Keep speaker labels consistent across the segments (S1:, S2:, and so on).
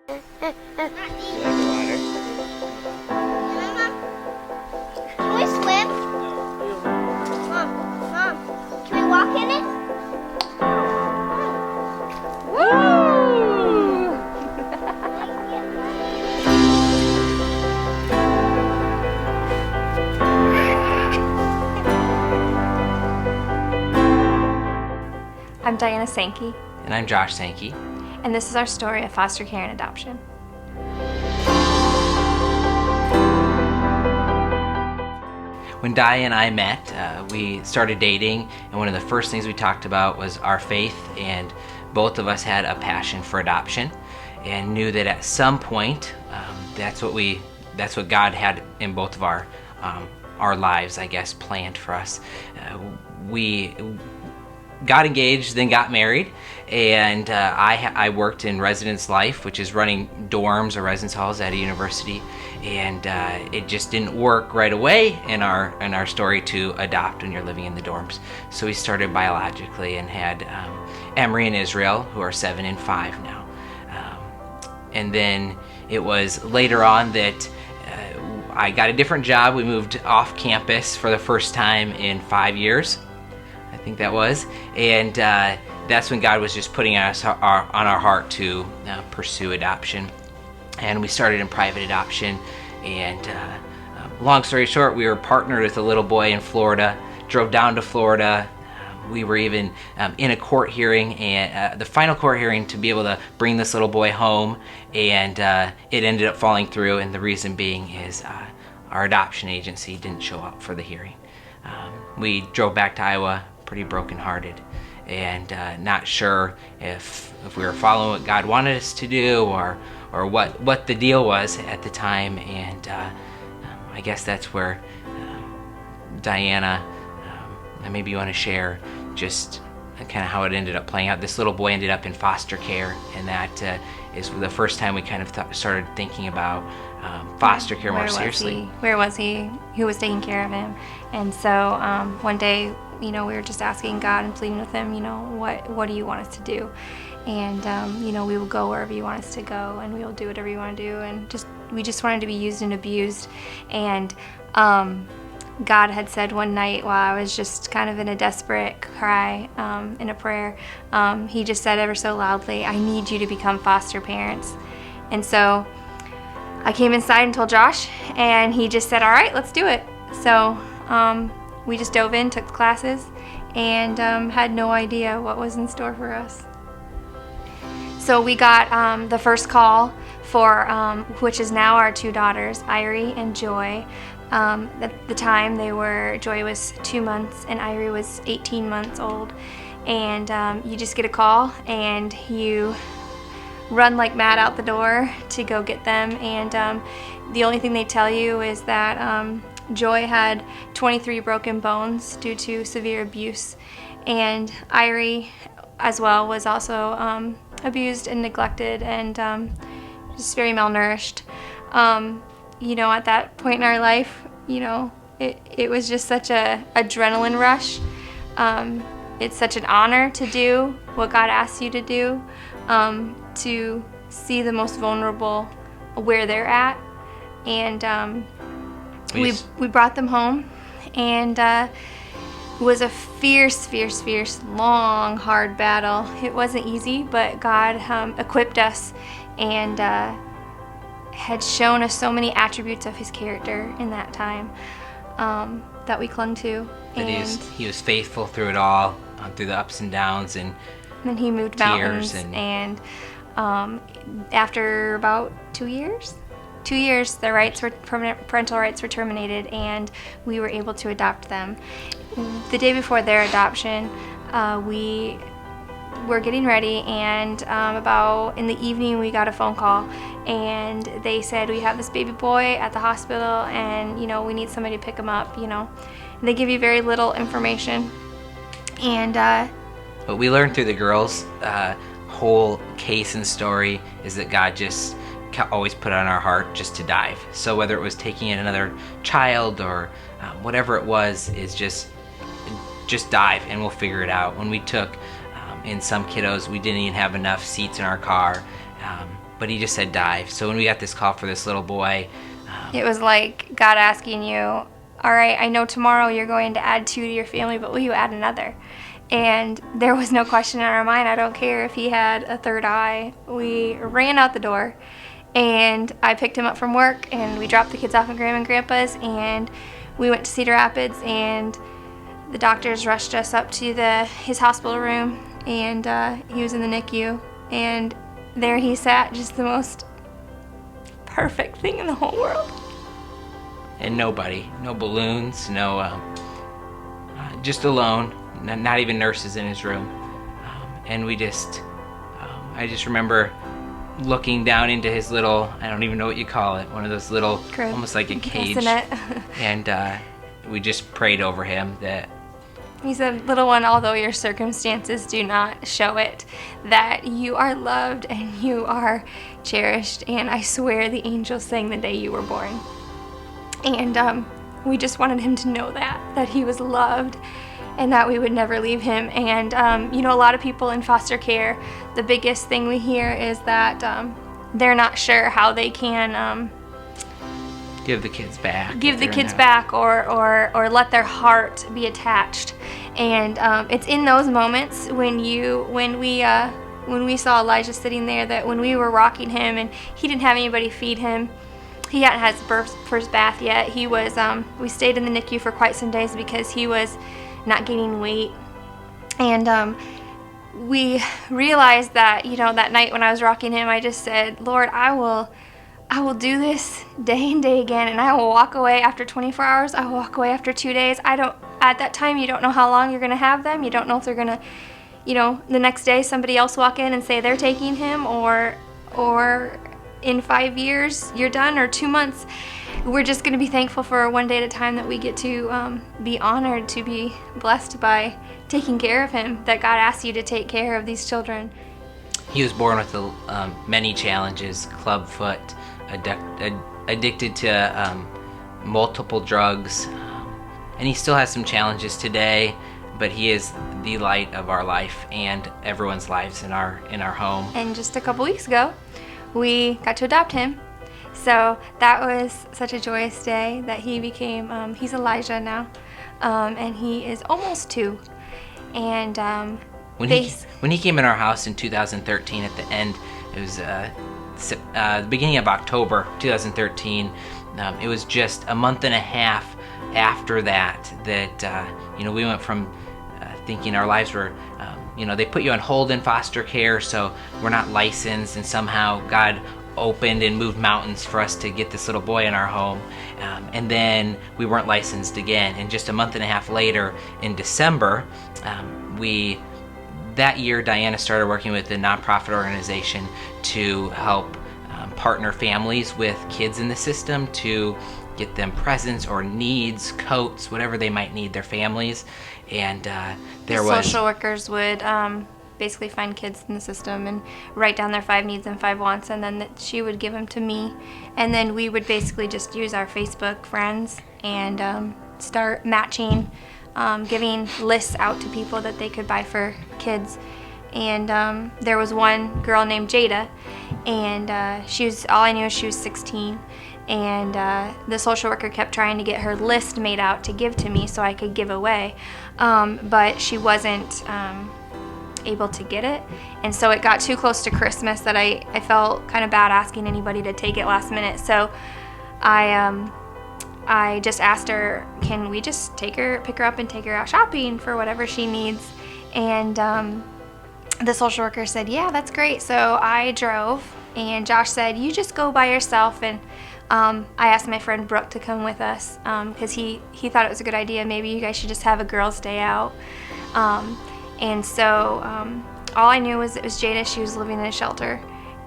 S1: Can we swim? Mom, can we walk in it?
S2: I'm Diana Sankey.
S3: And I'm Josh Sankey.
S2: And this is our story of foster care and adoption.
S3: When Di and I met, we started dating, and one of the first things we talked about was our faith, and both of us had a passion for adoption and knew that at some point that's what God had in both of our lives, I guess, planned for us. We got engaged, then got married, and I worked in residence life, which is running dorms or residence halls at a university, and it just didn't work right away in our story to adopt when you're living in the dorms. So we started biologically and had Emry and Israel, who are 7 and 5 now. And then it was later on that I got a different job. We moved off campus for the first time in 5 years. I think that was, and that's when God was just putting us on our heart to pursue adoption, and we started in private adoption. And long story short, we were partnered with a little boy in Florida, drove down to Florida. We were even in a court hearing, and the final court hearing, to be able to bring this little boy home, and it ended up falling through, and the reason being is our adoption agency didn't show up for the hearing. We drove back to Iowa pretty brokenhearted and not sure if we were following what God wanted us to do or what the deal was at the time. And I guess that's where Diana, maybe you want to share just kind of how it ended up playing out. This little boy ended up in foster care, and that is the first time we kind of started thinking about foster care more seriously.
S2: Where was he? Who was taking care of him? And so one day, we were just asking God and pleading with him, what do you want us to do? And we will go wherever you want us to go, and we will do whatever you want to do. And we just wanted to be used and abused. And God had said one night while I was just kind of in a desperate cry in a prayer, he just said ever so loudly, "I need you to become foster parents." And so I came inside and told Josh, and he just said, "All right, let's do it." So we just dove in, took the classes, and had no idea what was in store for us. So we got the first call for, which is now our 2 daughters, Irie and Joy. At the time, Joy was 2 months and Irie was 18 months old. And you just get a call and you run like mad out the door to go get them. And the only thing they tell you is that Joy had 23 broken bones due to severe abuse, and Irie as well was also abused and neglected and just very malnourished. At that point in our life, it was just such a adrenaline rush. It's such an honor to do what God asks you to do, to see the most vulnerable where they're at. And we brought them home, and it was a fierce, long, hard battle. It wasn't easy, but God equipped us and had shown us so many attributes of his character in that time that we clung to.
S3: He was faithful through it all, through the ups and downs, and
S2: then he moved mountains. And after about 2 years, the parental rights were terminated, and we were able to adopt them. The day before their adoption, we were getting ready, and about in the evening we got a phone call, and they said, "We have this baby boy at the hospital, and we need somebody to pick him up." And they give you very little information. And
S3: what we learned through the girls' whole case and story is that God just always put on our heart just to dive. So whether it was taking in another child or whatever it was, is just dive and we'll figure it out. When we took in some kiddos, we didn't even have enough seats in our car. but he just said dive. So when we got this call for this little boy,
S2: It was like God asking you, all right, I know tomorrow you're going to add 2 to your family, but will you add another? And there was no question in our mind. I don't care if he had a third eye. We ran out the door, and I picked him up from work, and we dropped the kids off at Grandma and Grandpa's, and we went to Cedar Rapids, and the doctors rushed us up to his hospital room, and he was in the NICU, and there he sat, just the most perfect thing in the whole world.
S3: and nobody, no balloons, no, just alone, not even nurses in his room. And we just, I just remember looking down into his little, I don't even know what you call it, one of those little,
S2: Crib.
S3: almost like a cage.
S2: Bassinet.
S3: And we just prayed over him that
S2: He said, little one, although your circumstances do not show it, that you are loved and you are cherished. And I swear the angels sang the day you were born. And we just wanted him to know that he was loved and that we would never leave him. And, a lot of people in foster care, the biggest thing we hear is that they're not sure how they can
S3: give the kids back.
S2: give the kids back or let their heart be attached. And it's in those moments when we saw Elijah sitting there, that when we were rocking him and he didn't have anybody feed him, he hadn't had his first bath yet. He was we stayed in the NICU for quite some days because he was not gaining weight. And we realized that that night when I was rocking him, I just said, Lord, I will do this day and day again, and I will walk away after 24 hours. I will walk away after 2 days. At that time, you don't know how long you're going to have them. You don't know if they're going to, the next day somebody else walk in and say they're taking him, or in 5 years you're done, or 2 months. We're just going to be thankful for one day at a time that we get to be honored, to be blessed by taking care of him, that God asks you to take care of these children.
S3: He was born with many challenges: clubfoot, addicted to multiple drugs, and he still has some challenges today, but he is the light of our life and everyone's lives in our home.
S2: And just a couple weeks ago, we got to adopt him. So that was such a joyous day that he became, he's Elijah now, and he is almost 2. And
S3: when he came in our house in 2013, at the end, it was the beginning of October 2013. It was just a month and a half after that we went from thinking our lives were, they put you on hold in foster care, so we're not licensed, and somehow God opened and moved mountains for us to get this little boy in our home. And then we weren't licensed again. And just a month and a half later, in December, that year, Diana started working with a nonprofit organization to help partner families with kids in the system to get them presents or needs, coats, whatever they might need, their families. And
S2: social workers would basically find kids in the system and write down their 5 needs and 5 wants, and then she would give them to me. And then we would basically just use our Facebook friends and start matching, giving lists out to people that they could buy for kids. And there was one girl named Jayda, and all I knew is she was 16. And the social worker kept trying to get her list made out to give to me so I could give away, but she wasn't able to get it. And so it got too close to Christmas that I felt kind of bad asking anybody to take it last minute. So I just asked her, can we just pick her up and take her out shopping for whatever she needs? And the social worker said, yeah, that's great. So I drove, and Josh said, you just go by yourself. And I asked my friend Brooke to come with us because he thought it was a good idea. Maybe you guys should just have a girls' day out. And so all I knew was it was Jayda. She was living in a shelter,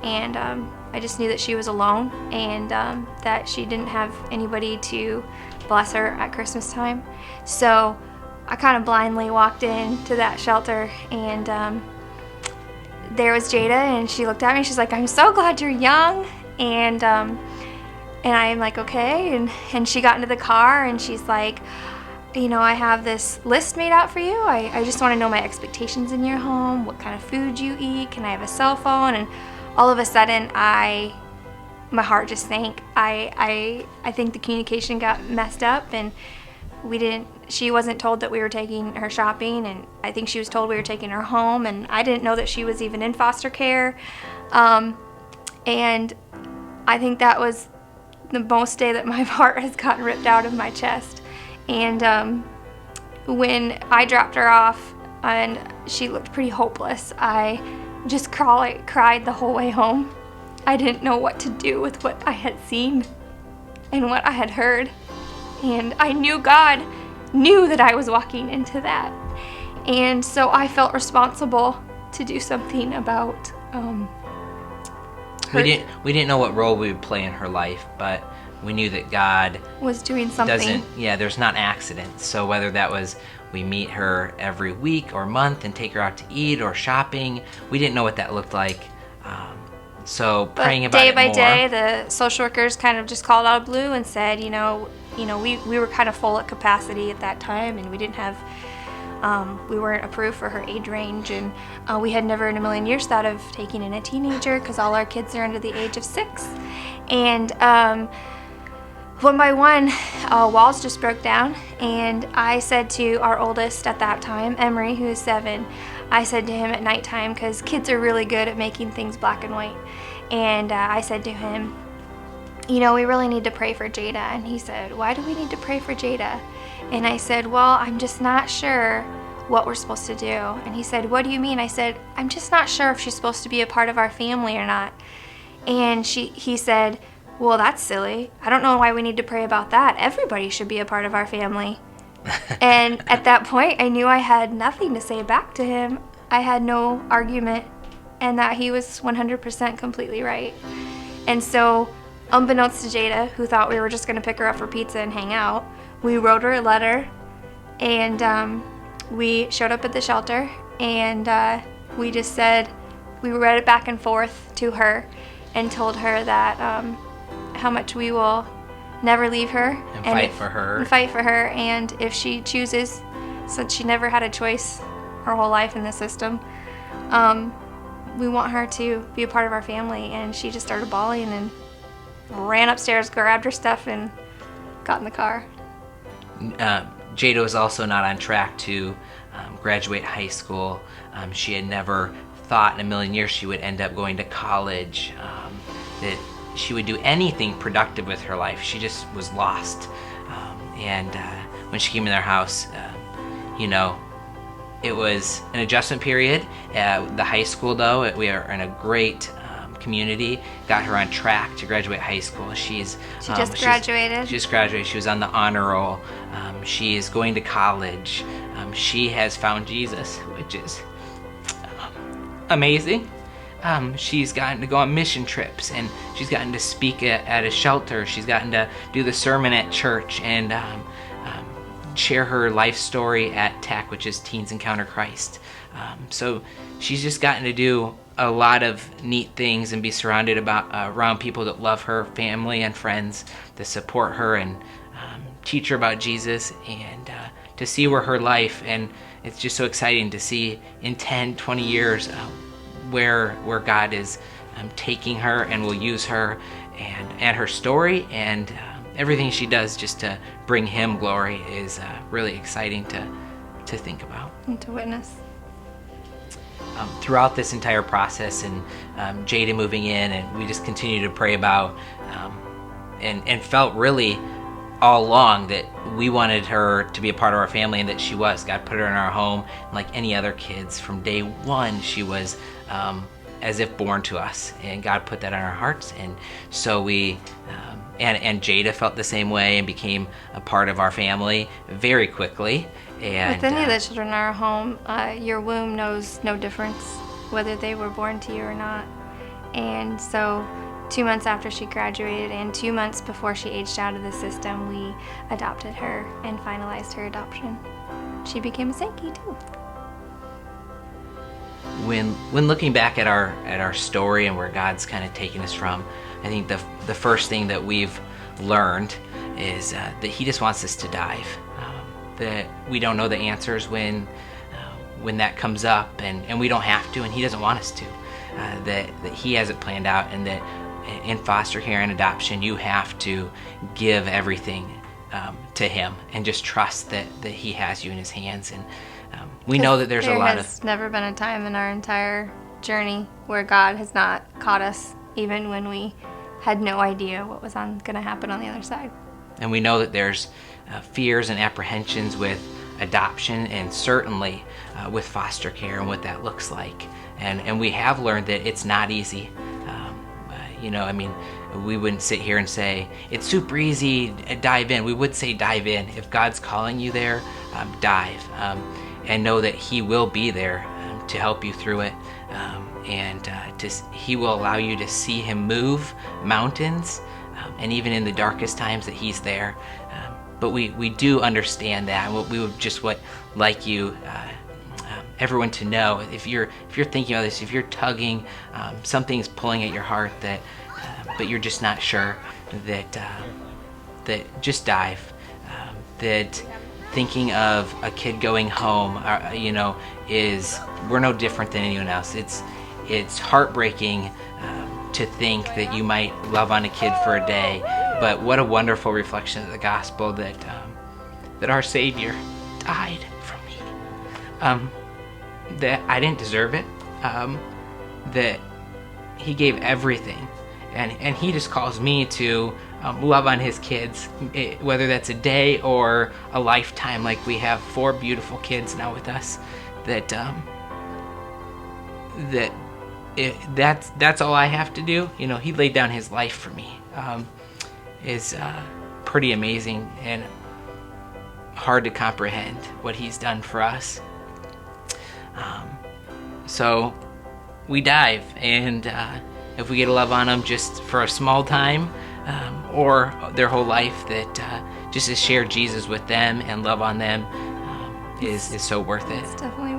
S2: and I just knew that she was alone, and that she didn't have anybody to bless her at Christmas time. So I kind of blindly walked into that shelter, and there was Jayda, and she looked at me. She's like, I'm so glad you're young. And I'm like, okay. And she got into the car, and she's like, I have this list made out for you. I just want to know my expectations in your home, what kind of food you eat, can I have a cell phone, and all of a sudden my heart just sank. I think the communication got messed up, and she wasn't told that we were taking her shopping, and I think she was told we were taking her home, and I didn't know that she was even in foster care. And I think that was the most day that my heart has gotten ripped out of my chest. And when I dropped her off and she looked pretty hopeless, I just cried the whole way home. I didn't know what to do with what I had seen and what I had heard. And I knew God knew that I was walking into that. And so I felt responsible to do something about her.
S3: We didn't know what role we would play in her life, but we knew that God
S2: was doing something.
S3: There's not accidents. So whether that was we meet her every week or month and take her out to eat or shopping, we didn't know what that looked like. So praying about it more.
S2: Day by day, the social workers kind of just called out of blue and said, we were kind of full at capacity at that time, and we didn't have, we weren't approved for her age range, and we had never in a million years thought of taking in a teenager because all our kids are under the age of 6. And one by one, walls just broke down, and I said to our oldest at that time, Emry, who is 7, I said to him at nighttime, because kids are really good at making things black and white, and I said to him, we really need to pray for Jayda. And he said, why do we need to pray for Jayda? And I said, well, I'm just not sure what we're supposed to do. And he said, what do you mean? I said, I'm just not sure if she's supposed to be a part of our family or not. And he said, well, that's silly. I don't know why we need to pray about that. Everybody should be a part of our family. And at that point, I knew I had nothing to say back to him. I had no argument, and that he was 100% completely right. And so, unbeknownst to Jayda, who thought we were just going to pick her up for pizza and hang out, we wrote her a letter, and we showed up at the shelter, and we just said, we read it back and forth to her and told her that how much we will never leave her
S3: and fight for her.
S2: And if she chooses, since she never had a choice her whole life in the system, we want her to be a part of our family. And she just started bawling and ran upstairs, grabbed her stuff, and got in the car.
S3: Jayda was also not on track to graduate high school. She had never thought in a million years she would end up going to college, that she would do anything productive with her life. She just was lost. And when she came in our house, it was an adjustment period. The high school, though, we are in a great community, got her on track to graduate high school. She just graduated. She just graduated. She was on the honor roll. She is going to college. She has found Jesus, which is amazing. She's gotten to go on mission trips, and she's gotten to speak at a shelter. She's gotten to do the sermon at church and share her life story at TEC, which is Teens Encounter Christ. So she's just gotten to do a lot of neat things and be surrounded around people that love her, family and friends that support her and teach her about Jesus, and to see where her life, and it's just so exciting to see in 10, 20 years where God is taking her and will use her and her story and everything she does just to bring him glory is really exciting to think about
S2: and to witness.
S3: Throughout this entire process, and Jayda moving in, and we just continue to pray about and felt really all along that we wanted her to be a part of our family, and that she was. God put her in our home, and like any other kids, from day one she was as if born to us, and God put that on our hearts. And so we and Jayda felt the same way and became a part of our family very quickly. And
S2: with any of the children in our home, your womb knows no difference whether they were born to you or not. And so 2 months after she graduated and 2 months before she aged out of the system, we adopted her and finalized her adoption. She became a Sankey too.
S3: When looking back at our story and where God's kind of taken us from, I think the first thing that we've learned is that He just wants us to dive. That we don't know the answers when that comes up, and we don't have to, and He doesn't want us to. that he has it planned out, and that in foster care and adoption, you have to give everything to him and just trust that he has you in his hands. And we know that there's a lot of...
S2: There's never been a time in our entire journey where God has not caught us, even when we had no idea what was going to happen on the other side.
S3: And we know that there's fears and apprehensions with adoption, and certainly with foster care and what that looks like. And we have learned that it's not easy. We wouldn't sit here and say, it's super easy, dive in. We would say dive in. If God's calling you there, dive. And know that he will be there to help you through it. He will allow you to see him move mountains, and even in the darkest times that he's there. But we do understand that. And we would just like you, everyone to know, if you're thinking about this, if you're tugging, something's pulling at your heart but you're just not sure, that just dive. That thinking of a kid going home, we're no different than anyone else. It's heartbreaking to think that you might love on a kid for a day, but what a wonderful reflection of the gospel that our Savior died for me. That I didn't deserve it. That he gave everything, and he just calls me to love on his kids, whether that's a day or a lifetime. Like we have 4 beautiful kids now with us. That's all I have to do. He laid down his life for me. Is pretty amazing and hard to comprehend what he's done for us. So we dive, and if we get to love on them just for a small time, or their whole life, that just to share Jesus with them and love on them is so worth it.
S2: It's definitely